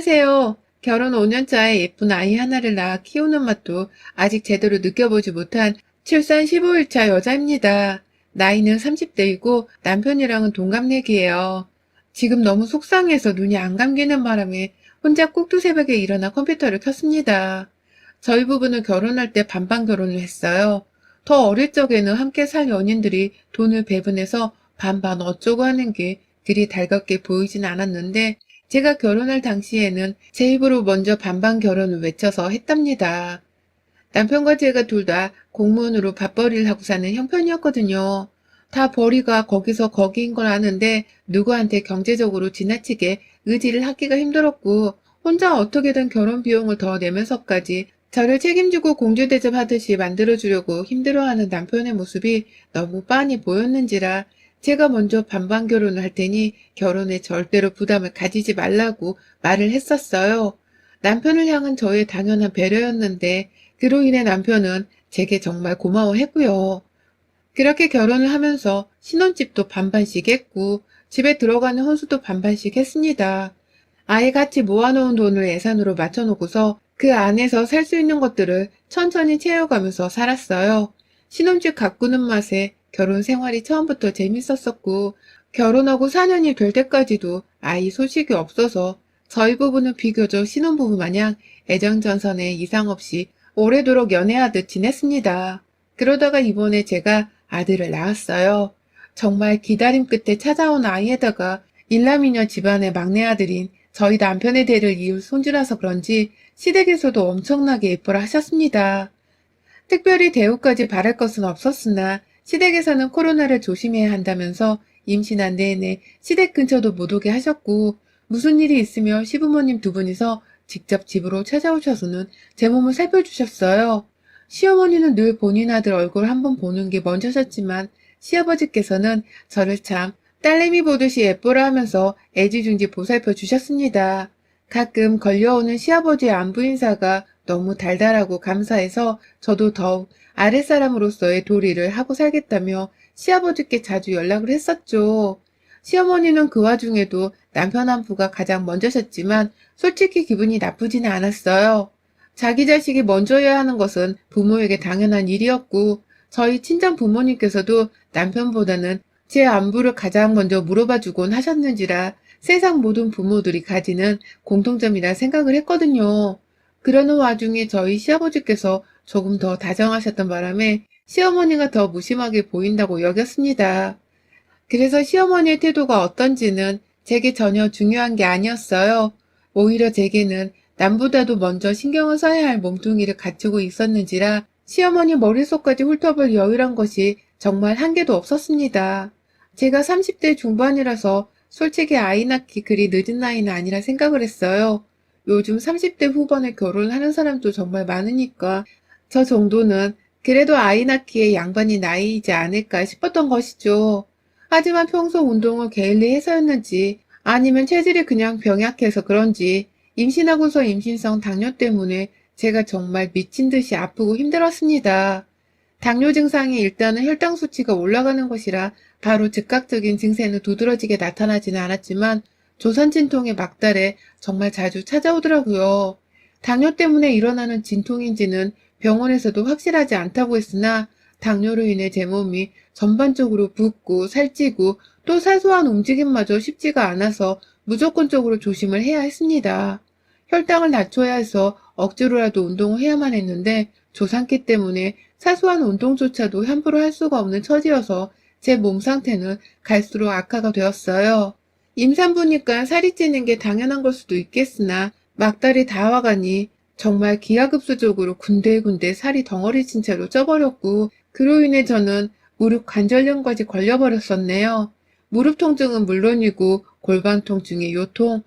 안녕하세요. 결혼 5년차에 예쁜 아이 하나를 낳아 키우는 맛도 아직 제대로 느껴보지 못한 출산 15일차 여자입니다. 나이는 30대이고 남편이랑은 동갑내기예요. 지금 너무 속상해서 눈이 안 감기는 바람에 혼자 꼭두새벽에 일어나 컴퓨터를 켰습니다. 저희 부부는 결혼할 때 반반 결혼을 했어요. 더 어릴 적에는 함께 살 연인들이 돈을 배분해서 반반 어쩌고 하는 게 그리 달갑게 보이진 않았는데 제가 결혼할 당시에는 제 입으로 먼저 반반 결혼을 외쳐서 했답니다. 남편과 제가 둘 다 공무원으로 밥벌이를 하고 사는 형편이었거든요. 다 벌이가 거기서 거기인 걸 아는데 누구한테 경제적으로 지나치게 의지를 하기가 힘들었고 혼자 어떻게든 결혼 비용을 더 내면서까지 저를 책임지고 공주 대접하듯이 만들어주려고 힘들어하는 남편의 모습이 너무 빤히 보였는지라 제가 먼저 반반 결혼을 할 테니 결혼에 절대로 부담을 가지지 말라고 말을 했었어요. 남편을 향한 저의 당연한 배려였는데 그로 인해 남편은 제게 정말 고마워했고요. 그렇게 결혼을 하면서 신혼집도 반반씩 했고 집에 들어가는 혼수도 반반씩 했습니다. 아예 같이 모아놓은 돈을 예산으로 맞춰놓고서 그 안에서 살 수 있는 것들을 천천히 채워가면서 살았어요. 신혼집 가꾸는 맛에 결혼 생활이 처음부터 재밌었었고 결혼하고 4년이 될 때까지도 아이 소식이 없어서 저희 부부는 비교적 신혼부부 마냥 애정전선에 이상 없이 오래도록 연애하듯 지냈습니다. 그러다가 이번에 제가 아들을 낳았어요. 정말 기다림 끝에 찾아온 아이에다가 일남이녀 집안의 막내 아들인 저희 남편의 대를 이을 손주라서 그런지 시댁에서도 엄청나게 예뻐라 하셨습니다. 특별히 대우까지 바랄 것은 없었으나 시댁에서는 코로나를 조심해야 한다면서 임신한 내내 시댁 근처도 못 오게 하셨고 무슨 일이 있으면 시부모님 두 분이서 직접 집으로 찾아오셔서는 제 몸을 살펴주셨어요. 시어머니는 늘 본인 아들 얼굴 한번 보는 게 먼저셨지만 시아버지께서는 저를 참 딸내미 보듯이 예뻐라 하면서 애지중지 보살펴 주셨습니다. 가끔 걸려오는 시아버지의 안부 인사가 너무 달달하고 감사해서 저도 더욱 아랫사람으로서의 도리를 하고 살겠다며 시아버지께 자주 연락을 했었죠. 시어머니는 그 와중에도 남편 안부가 가장 먼저셨지만 솔직히 기분이 나쁘지는 않았어요. 자기 자식이 먼저여야 하는 것은 부모에게 당연한 일이었고 저희 친정 부모님께서도 남편보다는 제 안부를 가장 먼저 물어봐주곤 하셨는지라 세상 모든 부모들이 가지는 공통점이라 생각을 했거든요. 그러는 와중에 저희 시아버지께서 조금 더 다정하셨던 바람에 시어머니가 더 무심하게 보인다고 여겼습니다. 그래서 시어머니의 태도가 어떤지는 제게 전혀 중요한 게 아니었어요. 오히려 제게는 남보다도 먼저 신경을 써야 할 몸뚱이를 갖추고 있었는지라 시어머니 머릿속까지 훑어볼 여유란 것이 정말 한 개도 없었습니다. 제가 30대 중반이라서 솔직히 아이 낳기 그리 늦은 나이는 아니라 생각을 했어요. 요즘 30대 후반에 결혼하는 사람도 정말 많으니까 저 정도는 그래도 아이 낳기에 양반이 나이이지 않을까 싶었던 것이죠. 하지만 평소 운동을 게을리 해서였는지 아니면 체질이 그냥 병약해서 그런지 임신하고서 임신성 당뇨 때문에 제가 정말 미친 듯이 아프고 힘들었습니다. 당뇨 증상이 일단은 혈당 수치가 올라가는 것이라 바로 즉각적인 증세는 두드러지게 나타나지는 않았지만 조산 진통의 막달에 정말 자주 찾아오더라고요. 당뇨 때문에 일어나는 진통인지는 병원에서도 확실하지 않다고 했으나 당뇨로 인해 제 몸이 전반적으로 붓고 살찌고 또 사소한 움직임마저 쉽지가 않아서 무조건적으로 조심을 해야 했습니다. 혈당을 낮춰야 해서 억지로라도 운동을 해야만 했는데 조산기 때문에 사소한 운동조차도 함부로 할 수가 없는 처지여서 제 몸 상태는 갈수록 악화가 되었어요. 임산부니까 살이 찌는 게 당연한 걸 수도 있겠으나 막달이 다 와가니 정말 기하급수적으로 군데군데 살이 덩어리 친 채로 쪄버렸고 그로 인해 저는 무릎 관절염까지 걸려버렸었네요. 무릎 통증은 물론이고 골반 통증에 요통,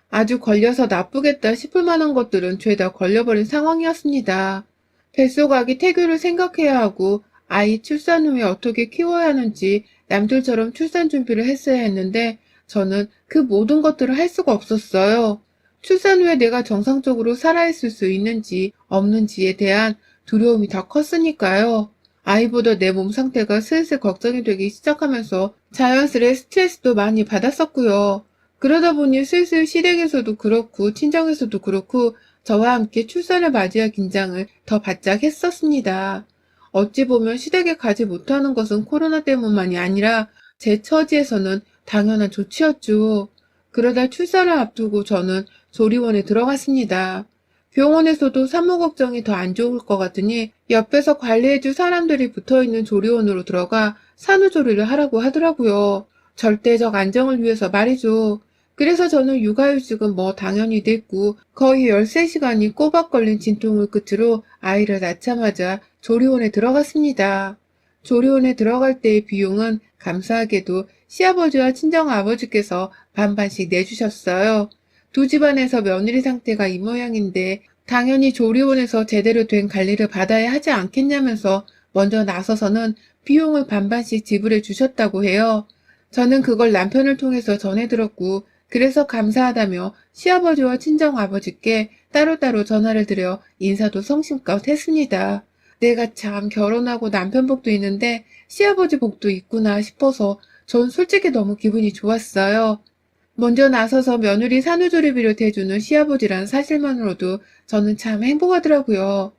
아주 걸려서 나쁘겠다 싶을 만한 것들은 죄다 걸려버린 상황이었습니다. 뱃속아기 태교를 생각해야 하고 아이 출산 후에 어떻게 키워야 하는지 남들처럼 출산 준비를 했어야 했는데 저는 그 모든 것들을 할 수가 없었어요. 출산 후에 내가 정상적으로 살아있을 수 있는지 없는지에 대한 두려움이 더 컸으니까요. 아이보다 내 몸 상태가 슬슬 걱정이 되기 시작하면서 자연스레 스트레스도 많이 받았었고요. 그러다 보니 슬슬 시댁에서도 그렇고 친정에서도 그렇고 저와 함께 출산을 맞이할 긴장을 더 바짝 했었습니다. 어찌 보면 시댁에 가지 못하는 것은 코로나 때문만이 아니라 제 처지에서는 당연한 조치였죠. 그러다 출산을 앞두고 저는 조리원에 들어갔습니다. 병원에서도 산모 걱정이 더 안 좋을 것 같으니 옆에서 관리해줄 사람들이 붙어있는 조리원으로 들어가 산후조리를 하라고 하더라고요. 절대적 안정을 위해서 말이죠. 그래서 저는 육아휴직은 뭐 당연히 냈고 거의 13시간이 꼬박 걸린 진통을 끝으로 아이를 낳자마자 조리원에 들어갔습니다. 조리원에 들어갈 때의 비용은 감사하게도 시아버지와 친정아버지께서 반반씩 내주셨어요. 두 집안에서 며느리 상태가 이 모양인데 당연히 조리원에서 제대로 된 관리를 받아야 하지 않겠냐면서 먼저 나서서는 비용을 반반씩 지불해 주셨다고 해요. 저는 그걸 남편을 통해서 전해 들었고 그래서 감사하다며 시아버지와 친정아버지께 따로따로 전화를 드려 인사도 성심껏 했습니다. 내가 참 결혼하고 남편 복도 있는데 시아버지 복도 있구나 싶어서 전 솔직히 너무 기분이 좋았어요. 먼저 나서서 며느리 산후조리비를 대주는 시아버지란 사실만으로도 저는 참 행복하더라고요.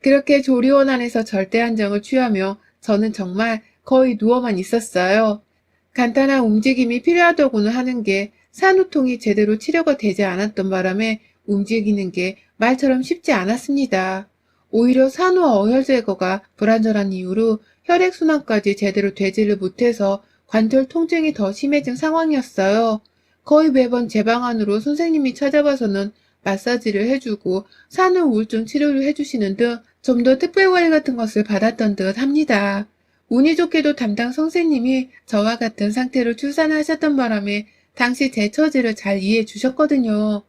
그렇게 조리원 안에서 절대 안정을 취하며 저는 정말 거의 누워만 있었어요. 간단한 움직임이 필요하다고는 하는 게 산후통이 제대로 치료가 되지 않았던 바람에 움직이는 게 말처럼 쉽지 않았습니다. 오히려 산후 어혈 제거가 불안전한 이유로 혈액순환까지 제대로 되지를 못해서 관절 통증이 더 심해진 상황이었어요. 거의 매번 제 방 안으로 선생님이 찾아와서는 마사지를 해주고 산후 우울증 치료를 해주시는 등 좀 더 특별관리 같은 것을 받았던 듯 합니다. 운이 좋게도 담당 선생님이 저와 같은 상태로 출산하셨던 바람에 당시 제 처지를 잘 이해해 주셨거든요.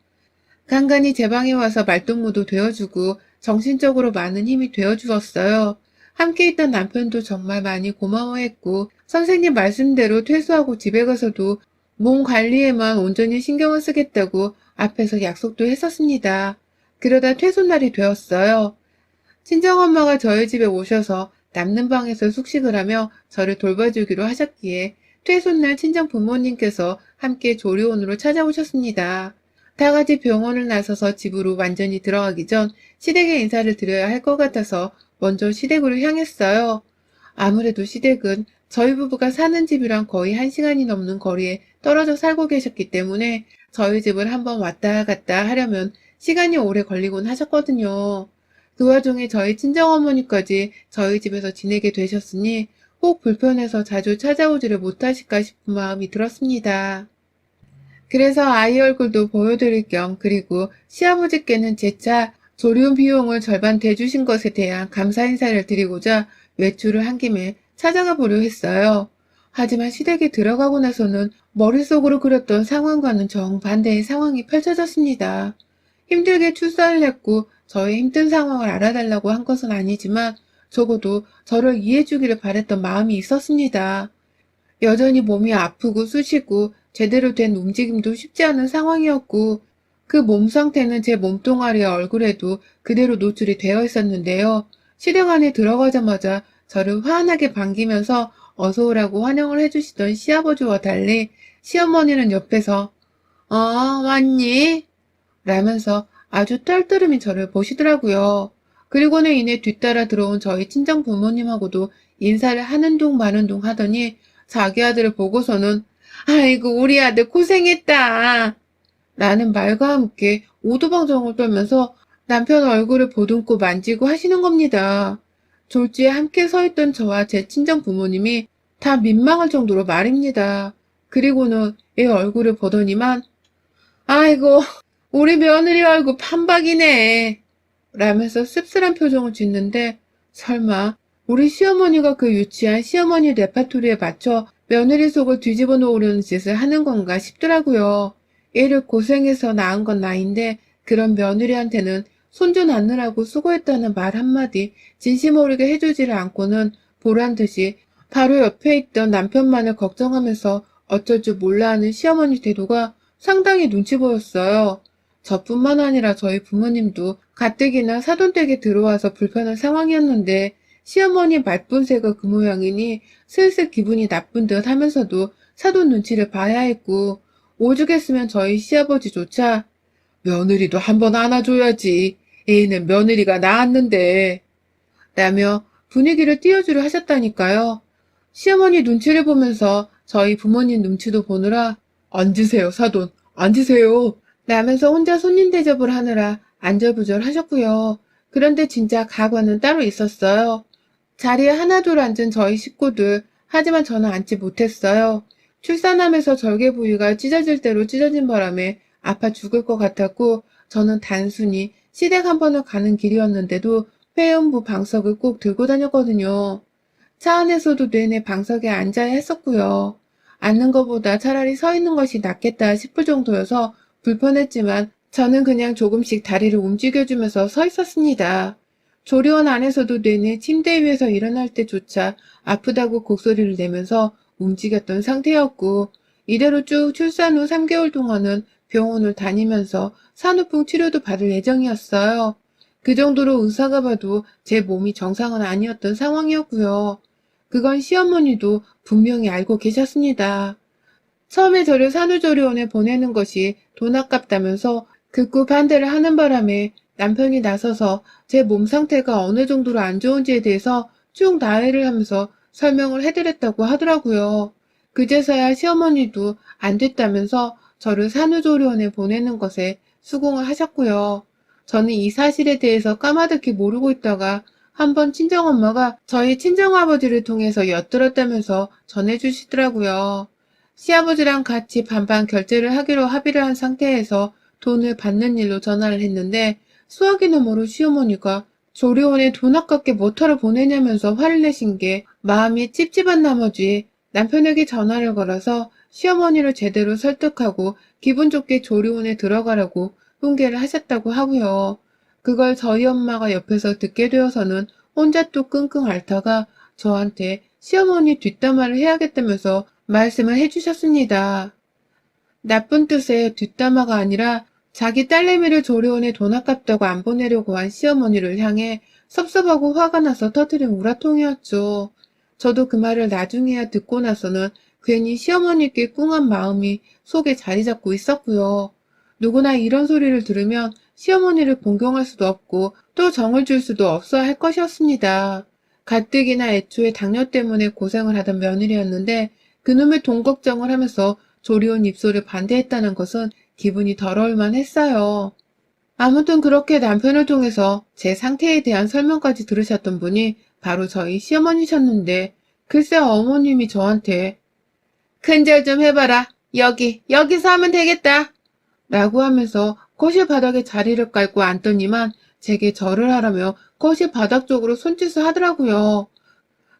간간히 제 방에 와서 말동무도 되어주고 정신적으로 많은 힘이 되어주었어요. 함께 있던 남편도 정말 많이 고마워했고 선생님 말씀대로 퇴소하고 집에 가서도 몸 관리에만 온전히 신경을 쓰겠다고 앞에서 약속도 했었습니다. 그러다 퇴소날이 되었어요. 친정엄마가 저희 집에 오셔서 남는 방에서 숙식을 하며 저를 돌봐주기로 하셨기에 퇴소날 친정 부모님께서 함께 조리원으로 찾아오셨습니다. 다 같이 병원을 나서서 집으로 완전히 들어가기 전 시댁에 인사를 드려야 할 것 같아서 먼저 시댁으로 향했어요. 아무래도 시댁은 저희 부부가 사는 집이랑 거의 1시간이 넘는 거리에 떨어져 살고 계셨기 때문에 저희 집을 한번 왔다 갔다 하려면 시간이 오래 걸리곤 하셨거든요. 그 와중에 저희 친정어머니까지 저희 집에서 지내게 되셨으니 혹 불편해서 자주 찾아오지를 못하실까 싶은 마음이 들었습니다. 그래서 아이 얼굴도 보여드릴 겸 그리고 시아버지께는 제차 조리원 비용을 절반 대주신 것에 대한 감사 인사를 드리고자 외출을 한 김에 찾아가 보려 했어요. 하지만 시댁에 들어가고 나서는 머릿속으로 그렸던 상황과는 정반대의 상황이 펼쳐졌습니다. 힘들게 출산을 했고 저의 힘든 상황을 알아달라고 한 것은 아니지만 적어도 저를 이해해주기를 바랬던 마음이 있었습니다. 여전히 몸이 아프고 쑤시고 제대로 된 움직임도 쉽지 않은 상황이었고 그 몸 상태는 제 몸뚱아리와 얼굴에도 그대로 노출이 되어 있었는데요. 시댁 안에 들어가자마자 저를 환하게 반기면서 어서 오라고 환영을 해주시던 시아버지와 달리 시어머니는 옆에서 왔니? 라면서 아주 떨떠름이 저를 보시더라고요. 그리고는 이내 뒤따라 들어온 저희 친정 부모님하고도 인사를 하는 둥 마는 둥 하더니 자기 아들을 보고서는 아이고 우리 아들 고생했다 라는 말과 함께 오두방정을 떨면서 남편 얼굴을 보듬고 만지고 하시는 겁니다. 졸지에 함께 서 있던 저와 제 친정 부모님이 다 민망할 정도로 말입니다. 그리고는 애 얼굴을 보더니만 아이고 우리 며느리 얼굴 판박이네 라면서 씁쓸한 표정을 짓는데 설마 우리 시어머니가 그 유치한 시어머니 레파토리에 맞춰 며느리 속을 뒤집어 놓으려는 짓을 하는 건가 싶더라고요. 애를 고생해서 낳은 건 나인데 그런 며느리한테는 손주 낳느라고 수고했다는 말 한마디 진심 어리게 해주지를 않고는 보란듯이 바로 옆에 있던 남편만을 걱정하면서 어쩔 줄 몰라 하는 시어머니 태도가 상당히 눈치 보였어요. 저뿐만 아니라 저희 부모님도 가뜩이나 사돈댁에 들어와서 불편한 상황이었는데 시어머니 말뿐새가 그 모양이니 슬슬 기분이 나쁜 듯 하면서도 사돈 눈치를 봐야 했고 오죽했으면 저희 시아버지조차 며느리도 한번 안아줘야지. 애는 며느리가 낳았는데. 라며 분위기를 띄워주려 하셨다니까요. 시어머니 눈치를 보면서 저희 부모님 눈치도 보느라 앉으세요, 사돈. 앉으세요. 라면서 혼자 손님 대접을 하느라 안절부절 하셨고요. 그런데 진짜 가관은 따로 있었어요. 자리에 하나둘 앉은 저희 식구들, 하지만 저는 앉지 못했어요. 출산하면서 절개 부위가 찢어질 대로 찢어진 바람에 아파 죽을 것 같았고, 저는 단순히 시댁 한 번을 가는 길이었는데도 회원부 방석을 꼭 들고 다녔거든요. 차 안에서도 내내 방석에 앉아야 했었고요. 앉는 것보다 차라리 서 있는 것이 낫겠다 싶을 정도여서 불편했지만 저는 그냥 조금씩 다리를 움직여주면서 서 있었습니다. 조리원 안에서도 내내 침대 위에서 일어날 때조차 아프다고 곡소리를 내면서 움직였던 상태였고, 이대로 쭉 출산 후 3개월 동안은 병원을 다니면서 산후풍 치료도 받을 예정이었어요. 그 정도로 의사가 봐도 제 몸이 정상은 아니었던 상황이었고요. 그건 시어머니도 분명히 알고 계셨습니다. 처음에 저를 산후조리원에 보내는 것이 돈 아깝다면서 극구 반대를 하는 바람에 남편이 나서서 제 몸 상태가 어느 정도로 안 좋은지에 대해서 쭉 나열을 하면서 설명을 해드렸다고 하더라고요. 그제서야 시어머니도 안 됐다면서 저를 산후조리원에 보내는 것에 수긍을 하셨고요. 저는 이 사실에 대해서 까마득히 모르고 있다가 한번 친정엄마가 저희 친정아버지를 통해서 엿들었다면서 전해주시더라고요. 시아버지랑 같이 반반 결제를 하기로 합의를 한 상태에서 돈을 받는 일로 전화를 했는데, 수화기 너머로 시어머니가 조리원에 돈 아깝게 뭐하러 보내냐면서 화를 내신 게 마음이 찝찝한 나머지 남편에게 전화를 걸어서 시어머니를 제대로 설득하고 기분 좋게 조리원에 들어가라고 훈계를 하셨다고 하고요. 그걸 저희 엄마가 옆에서 듣게 되어서는 혼자 또 끙끙 앓다가 저한테 시어머니 뒷담화를 해야겠다면서 말씀을 해주셨습니다. 나쁜 뜻의 뒷담화가 아니라 자기 딸내미를 조리원에 돈 아깝다고 안 보내려고 한 시어머니를 향해 섭섭하고 화가 나서 터뜨린 우라통이었죠. 저도 그 말을 나중에야 듣고 나서는 괜히 시어머니께 꿍한 마음이 속에 자리 잡고 있었고요. 누구나 이런 소리를 들으면 시어머니를 공경할 수도 없고 또 정을 줄 수도 없어 할 것이었습니다. 가뜩이나 애초에 당뇨 때문에 고생을 하던 며느리였는데 그놈의 돈 걱정을 하면서 조리원 입소를 반대했다는 것은 기분이 더러울 만했어요. 아무튼 그렇게 남편을 통해서 제 상태에 대한 설명까지 들으셨던 분이 바로 저희 시어머니셨는데, 글쎄 어머님이 저한테 큰절 좀 해봐라. 여기서 하면 되겠다. 라고 하면서 거실 바닥에 자리를 깔고 앉더니만 제게 절을 하라며 거실 바닥 쪽으로 손짓을 하더라고요.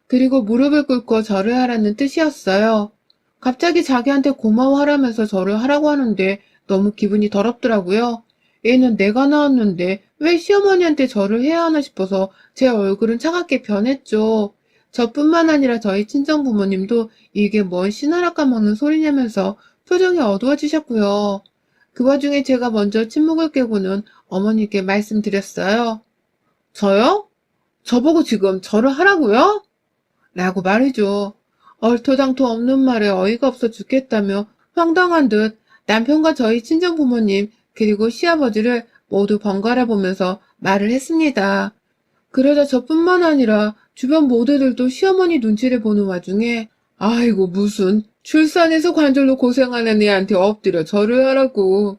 그리고 무릎을 꿇고 절을 하라는 뜻이었어요. 갑자기 자기한테 고마워하라면서 절을 하라고 하는데 너무 기분이 더럽더라고요. 얘는 내가 낳았는데 왜 시어머니한테 절을 해야 하나 싶어서 제 얼굴은 차갑게 변했죠. 저뿐만 아니라 저희 친정부모님도 이게 뭔 씨나라 까먹는 소리냐면서 표정이 어두워지셨고요. 그 와중에 제가 먼저 침묵을 깨고는 어머니께 말씀드렸어요. 저요? 저보고 지금 절을 하라고요? 라고 말이죠. 얼토당토 없는 말에 어이가 없어 죽겠다며 황당한 듯 남편과 저희 친정부모님 그리고 시아버지를 모두 번갈아 보면서 말을 했습니다. 그러자 저뿐만 아니라 주변 모두들도 시어머니 눈치를 보는 와중에 아이고 무슨 출산해서 관절로 고생하는 애한테 엎드려 절을 하라고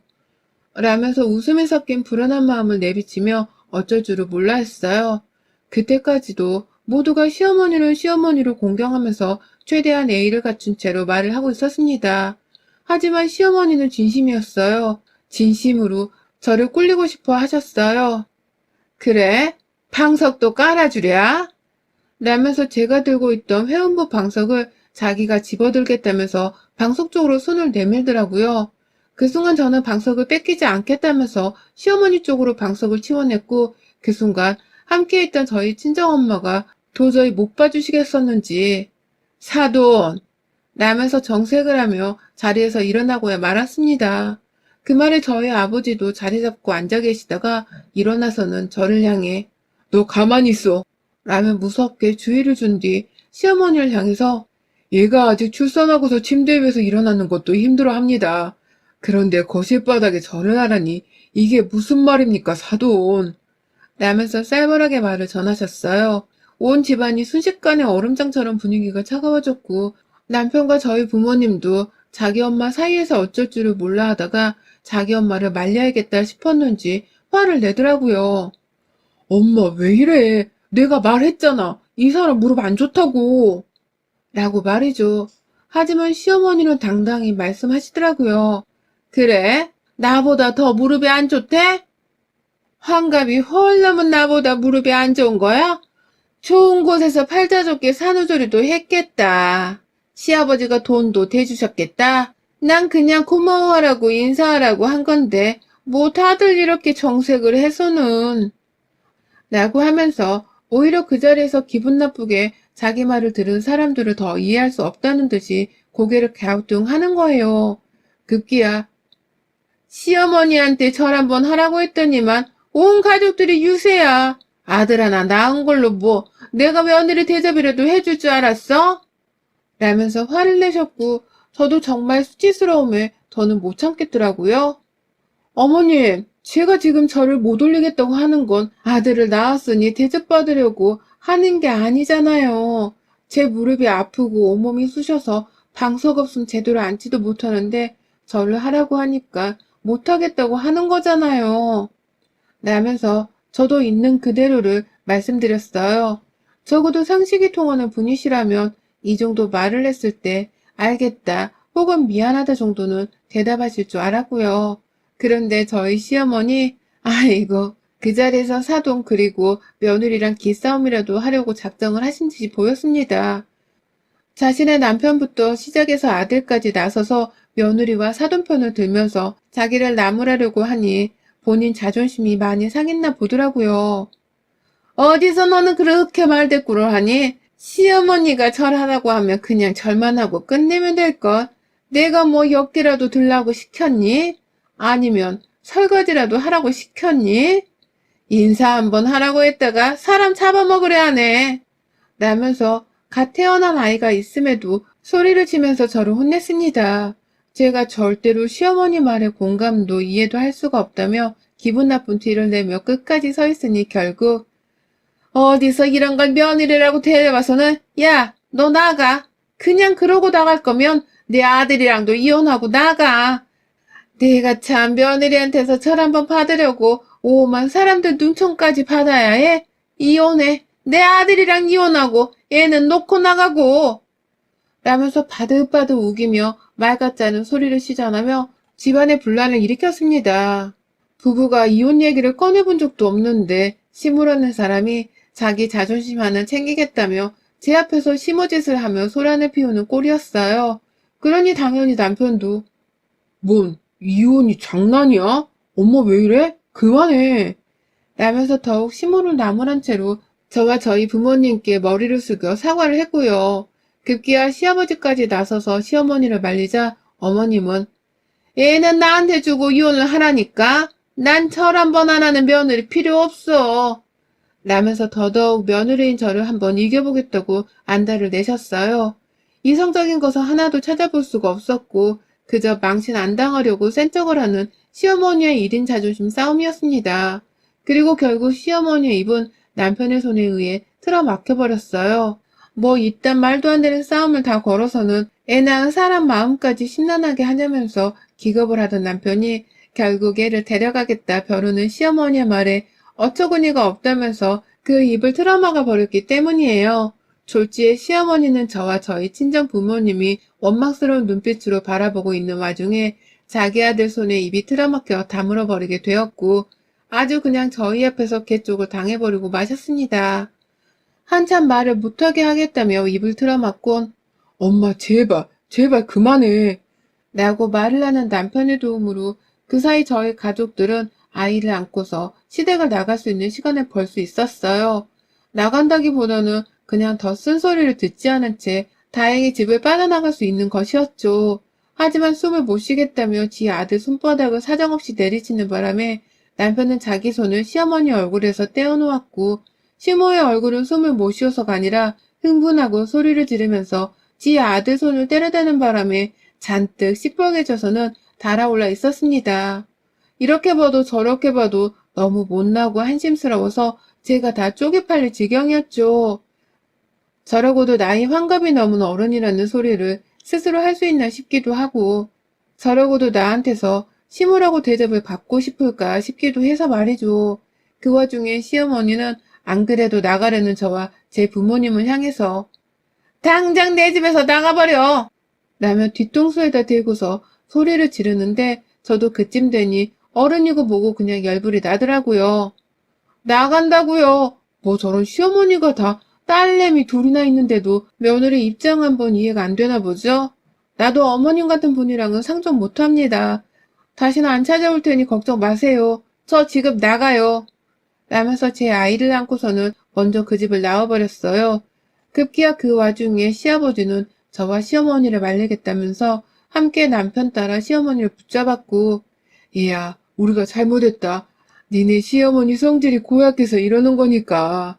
라면서 웃음이 섞인 불안한 마음을 내비치며 어쩔 줄을 몰라 했어요. 그때까지도 모두가 시어머니를 시어머니로 공경하면서 최대한 예의를 갖춘 채로 말을 하고 있었습니다. 하지만 시어머니는 진심이었어요. 진심으로 저를 꿀리고 싶어 하셨어요. 그래? 방석도 깔아주랴? 라면서 제가 들고 있던 회원부 방석을 자기가 집어들겠다면서 방석 쪽으로 손을 내밀더라고요. 그 순간 저는 방석을 뺏기지 않겠다면서 시어머니 쪽으로 방석을 치워냈고, 그 순간 함께 있던 저희 친정엄마가 도저히 못 봐주시겠었는지 사돈! 라면서 정색을 하며 자리에서 일어나고야 말았습니다. 그 말에 저희 아버지도 자리 잡고 앉아 계시다가 일어나서는 저를 향해 너 가만히 있어! 라며 무섭게 주의를 준 뒤 시어머니를 향해서 얘가 아직 출산하고서 침대 위에서 일어나는 것도 힘들어 합니다. 그런데 거실바닥에 절을 하라니 이게 무슨 말입니까, 사돈? 라면서 쌀벌하게 말을 전하셨어요. 온 집안이 순식간에 얼음장처럼 분위기가 차가워졌고 남편과 저희 부모님도 자기 엄마 사이에서 어쩔 줄을 몰라 하다가 자기 엄마를 말려야겠다 싶었는지 화를 내더라고요. 엄마 왜 이래? 내가 말했잖아. 이 사람 무릎 안 좋다고. 라고 말이죠. 하지만 시어머니는 당당히 말씀하시더라고요. 그래? 나보다 더 무릎이 안 좋대? 환갑이 훨 넘은 나보다 무릎이 안 좋은 거야? 좋은 곳에서 팔자 좋게 산후조리도 했겠다. 시아버지가 돈도 대주셨겠다. 난 그냥 고마워하라고 인사하라고 한 건데 뭐 다들 이렇게 정색을 해서는 라고 하면서 오히려 그 자리에서 기분 나쁘게 자기 말을 들은 사람들을 더 이해할 수 없다는 듯이 고개를 갸우뚱하는 거예요. 급기야 시어머니한테 절 한번 하라고 했더니만 온 가족들이 유세야. 아들 하나 낳은 걸로 뭐 내가 며느리 대접이라도 해줄 줄 알았어? 라면서 화를 내셨고 저도 정말 수치스러움에 더는 못 참겠더라고요. 어머님, 제가 지금 저를 못 올리겠다고 하는 건 아들을 낳았으니 대접받으려고 하는 게 아니잖아요. 제 무릎이 아프고 온몸이 쑤셔서 방석 없음 제대로 앉지도 못하는데 저를 하라고 하니까 못하겠다고 하는 거잖아요. 라면서 저도 있는 그대로를 말씀드렸어요. 적어도 상식이 통하는 분이시라면 이 정도 말을 했을 때 알겠다 혹은 미안하다 정도는 대답하실 줄 알았고요. 그런데 저희 시어머니, 아이고, 그 자리에서 사돈 그리고 며느리랑 기싸움이라도 하려고 작정을 하신 듯이 보였습니다. 자신의 남편부터 시작해서 아들까지 나서서 며느리와 사돈 편을 들면서 자기를 나무라려고 하니 본인 자존심이 많이 상했나 보더라고요. 어디서 너는 그렇게 말대꾸를 하니? 시어머니가 절하라고 하면 그냥 절만 하고 끝내면 될 것. 내가 뭐 엮기라도 들라고 시켰니? 아니면 설거지라도 하라고 시켰니? 인사 한번 하라고 했다가 사람 잡아먹으려 하네. 라면서 갓 태어난 아이가 있음에도 소리를 치면서 저를 혼냈습니다. 제가 절대로 시어머니 말에 공감도 이해도 할 수가 없다며 기분 나쁜 티를 내며 끝까지 서 있으니 결국 어디서 이런 걸 며느리라고 데려와서는 야, 너 나가. 그냥 그러고 나갈 거면 내 아들이랑도 이혼하고 나가. 내가 참 며느리한테서 절 한번 받으려고 오만 사람들 눈총까지 받아야 해? 이혼해. 내 아들이랑 이혼하고 애는 놓고 나가고. 라면서 바득바득 우기며 말 같지 않은 소리를 시전하며 집안의 분란을 일으켰습니다. 부부가 이혼 얘기를 꺼내본 적도 없는데 시무라는 사람이 자기 자존심 하나 챙기겠다며 제 앞에서 심어짓을 하며 소란을 피우는 꼴이었어요. 그러니 당연히 남편도 뭔 이혼이 장난이야? 엄마 왜 이래? 그만해. 라면서 더욱 심호를 나무란 채로 저와 저희 부모님께 머리를 숙여 사과를 했고요. 급기야 시아버지까지 나서서 시어머니를 말리자 어머님은 애는 나한테 주고 이혼을 하라니까? 난 절 한 번 안 하는 며느리 필요 없어. 라면서 더더욱 며느리인 저를 한번 이겨보겠다고 안달을 내셨어요. 이성적인 것은 하나도 찾아볼 수가 없었고 그저 망신 안 당하려고 센 척을 하는 시어머니의 1인 자존심 싸움이었습니다. 그리고 결국 시어머니의 입은 남편의 손에 의해 틀어막혀버렸어요. 뭐 이딴 말도 안 되는 싸움을 다 걸어서는 애 낳은 사람 마음까지 심란하게 하냐면서 기겁을 하던 남편이 결국 애를 데려가겠다 벼르는 시어머니의 말에 어처구니가 없다면서 그 입을 틀어막아 버렸기 때문이에요. 졸지에 시어머니는 저와 저희 친정 부모님이 원망스러운 눈빛으로 바라보고 있는 와중에 자기 아들 손에 입이 틀어막혀 다물어 버리게 되었고 아주 그냥 저희 앞에서 개쪽을 당해버리고 마셨습니다. 한참 말을 못하게 하겠다며 입을 틀어막곤 엄마 제발 제발 그만해 라고 말을 하는 남편의 도움으로 그 사이 저희 가족들은 아이를 안고서 시댁을 나갈 수 있는 시간을 벌 수 있었어요. 나간다기보다는 그냥 더 쓴소리를 듣지 않은 채 다행히 집을 빠져나갈 수 있는 것이었죠. 하지만 숨을 못 쉬겠다며 지 아들 손바닥을 사정없이 내리치는 바람에 남편은 자기 손을 시어머니 얼굴에서 떼어놓았고 시모의 얼굴은 숨을 못 쉬어서가 아니라 흥분하고 소리를 지르면서 지 아들 손을 때려대는 바람에 잔뜩 시뻘개져서는 달아올라 있었습니다. 이렇게 봐도 저렇게 봐도 너무 못나고 한심스러워서 제가 다 쪼개팔릴 지경이었죠. 저러고도 나이 환갑이 넘은 어른이라는 소리를 스스로 할 수 있나 싶기도 하고, 저러고도 나한테서 시무라고 대접을 받고 싶을까 싶기도 해서 말이죠. 그 와중에 시어머니는 안 그래도 나가려는 저와 제 부모님을 향해서 당장 내 집에서 나가버려! 라며 뒤통수에다 대고서 소리를 지르는데 저도 그쯤 되니 어른이고 뭐고 그냥 열불이 나더라고요. 나간다고요. 뭐 저런 시어머니가 다 딸내미 둘이나 있는데도 며느리 입장 한번 이해가 안 되나 보죠? 나도 어머님 같은 분이랑은 상종 못합니다. 다시는 안 찾아올 테니 걱정 마세요. 저 지금 나가요. 라면서 제 아이를 안고서는 먼저 그 집을 나와버렸어요. 급기야 그 와중에 시아버지는 저와 시어머니를 말리겠다면서 함께 남편 따라 시어머니를 붙잡았고, 얘야, 우리가 잘못했다. 니네 시어머니 성질이 고약해서 이러는 거니까.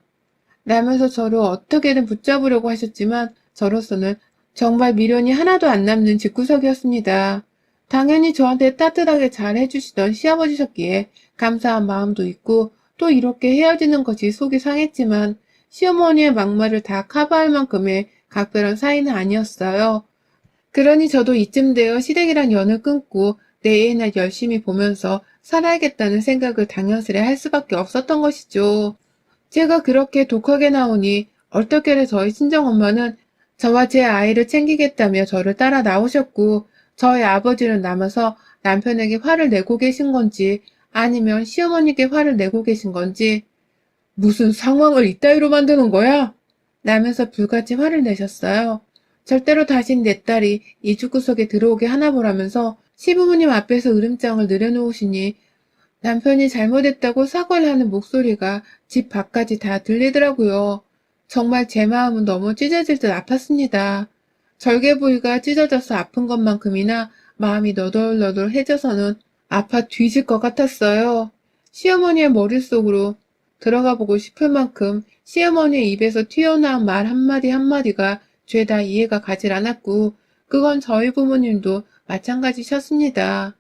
라면서 저를 어떻게든 붙잡으려고 하셨지만 저로서는 정말 미련이 하나도 안 남는 집구석이었습니다. 당연히 저한테 따뜻하게 잘 해주시던 시아버지셨기에 감사한 마음도 있고 또 이렇게 헤어지는 것이 속이 상했지만 시어머니의 막말을 다 커버할 만큼의 각별한 사이는 아니었어요. 그러니 저도 이쯤 되어 시댁이란 연을 끊고 내 애나 열심히 보면서 살아야겠다는 생각을 당연스레 할 수밖에 없었던 것이죠. 제가 그렇게 독하게 나오니 얼떨결에 저희 친정엄마는 저와 제 아이를 챙기겠다며 저를 따라 나오셨고 저희 아버지는 남아서 남편에게 화를 내고 계신 건지 아니면 시어머니께 화를 내고 계신 건지 무슨 상황을 이따위로 만드는 거야? 라면서 불같이 화를 내셨어요. 절대로 다신 내 딸이 이 집구석에 들어오게 하나 보라면서 시부모님 앞에서 으름장을 내려놓으시니 남편이 잘못했다고 사과를 하는 목소리가 집 밖까지 다 들리더라고요. 정말 제 마음은 너무 찢어질 듯 아팠습니다. 절개 부위가 찢어져서 아픈 것만큼이나 마음이 너덜너덜해져서는 아파 뒤질 것 같았어요. 시어머니의 머릿속으로 들어가 보고 싶을 만큼 시어머니의 입에서 튀어나온 말 한마디 한마디가 죄다 이해가 가질 않았고 그건 저희 부모님도 마찬가지셨습니다.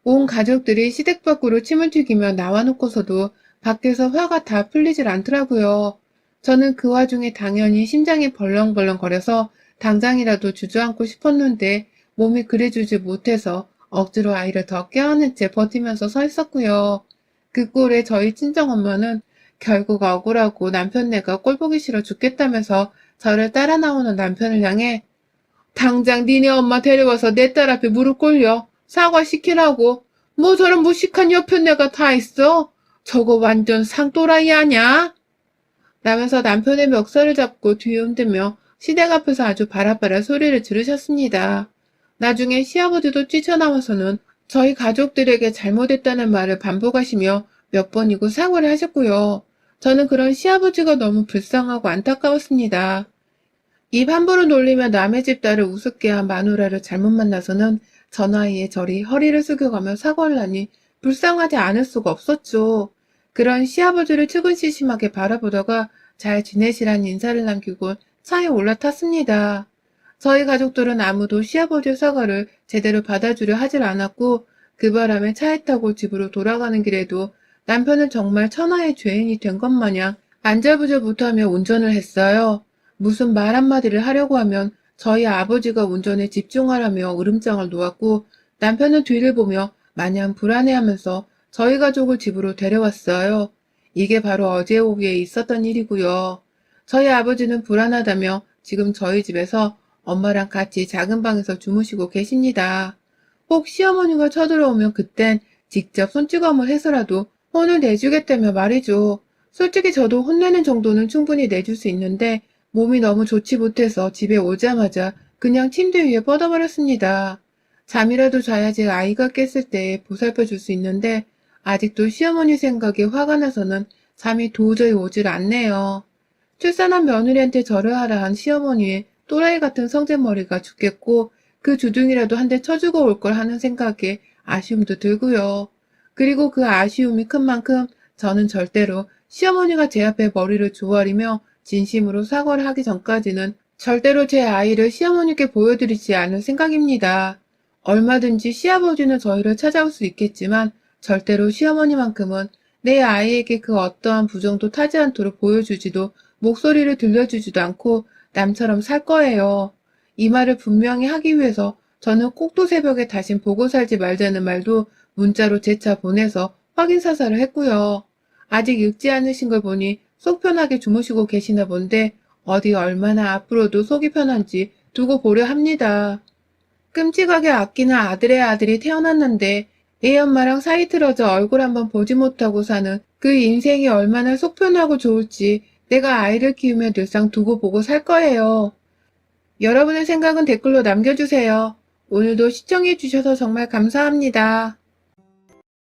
온 가족들이 시댁 밖으로 침을 튀기며 나와놓고서도 밖에서 화가 다 풀리질 않더라고요. 저는 그 와중에 당연히 심장이 벌렁벌렁 거려서 당장이라도 주저앉고 싶었는데 몸이 그래주지 못해서 억지로 아이를 더 껴안은 채 버티면서 서 있었고요. 그 꼴에 저희 친정엄마는 결국 억울하고 남편네가 꼴보기 싫어 죽겠다면서 저를 따라 나오는 남편을 향해 당장 니네 엄마 데려와서 내 딸 앞에 무릎 꿇려 사과시키라고. 뭐 저런 무식한 여편네가 다 있어? 저거 완전 상또라이 아냐? 라면서 남편의 멱살을 잡고 뒤에 흔들며 시댁 앞에서 아주 바라바라 소리를 지르셨습니다. 나중에 시아버지도 뛰쳐나와서는 저희 가족들에게 잘못했다는 말을 반복하시며 몇 번이고 사과를 하셨고요. 저는 그런 시아버지가 너무 불쌍하고 안타까웠습니다. 입 함부로 놀리며 남의 집 딸을 우습게 한 마누라를 잘못 만나서는 저 나이에 저리 허리를 숙여가며 사과를 하니 불쌍하지 않을 수가 없었죠. 그런 시아버지를 측은시심하게 바라보다가 잘 지내시란 인사를 남기고 차에 올라탔습니다. 저희 가족들은 아무도 시아버지의 사과를 제대로 받아주려 하질 않았고 그 바람에 차에 타고 집으로 돌아가는 길에도 남편은 정말 천하의 죄인이 된 것 마냥 안절부절 못하며 운전을 했어요. 무슨 말 한마디를 하려고 하면 저희 아버지가 운전에 집중하라며 으름장을 놓았고 남편은 뒤를 보며 마냥 불안해하면서 저희 가족을 집으로 데려왔어요. 이게 바로 어제 오후에 있었던 일이고요. 저희 아버지는 불안하다며 지금 저희 집에서 엄마랑 같이 작은 방에서 주무시고 계십니다. 혹 시어머니가 쳐들어오면 그땐 직접 손찌검을 해서라도 혼을 내주겠다며 말이죠. 솔직히 저도 혼내는 정도는 충분히 내줄 수 있는데 몸이 너무 좋지 못해서 집에 오자마자 그냥 침대 위에 뻗어버렸습니다. 잠이라도 자야지 아이가 깼을 때 보살펴 줄 수 있는데 아직도 시어머니 생각에 화가 나서는 잠이 도저히 오질 않네요. 출산한 며느리한테 절을 하라 한 시어머니의 또라이 같은 성질머리가 죽겠고 그 주둥이라도 한 대 쳐주고 올 걸 하는 생각에 아쉬움도 들고요. 그리고 그 아쉬움이 큰 만큼 저는 절대로 시어머니가 제 앞에 머리를 조아리며 진심으로 사과를 하기 전까지는 절대로 제 아이를 시어머니께 보여드리지 않을 생각입니다. 얼마든지 시아버지는 저희를 찾아올 수 있겠지만 절대로 시어머니만큼은 내 아이에게 그 어떠한 부정도 타지 않도록 보여주지도 목소리를 들려주지도 않고 남처럼 살 거예요. 이 말을 분명히 하기 위해서 저는 꼭두 새벽에 다신 보고 살지 말자는 말도 문자로 재차 보내서 확인 사살을 했고요. 아직 읽지 않으신 걸 보니 속 편하게 주무시고 계시나 본데 어디 얼마나 앞으로도 속이 편한지 두고 보려 합니다. 끔찍하게 아끼는 아들의 아들이 태어났는데 애 엄마랑 사이 틀어져 얼굴 한번 보지 못하고 사는 그 인생이 얼마나 속 편하고 좋을지 내가 아이를 키우며 늘상 두고 보고 살 거예요. 여러분의 생각은 댓글로 남겨주세요. 오늘도 시청해주셔서 정말 감사합니다.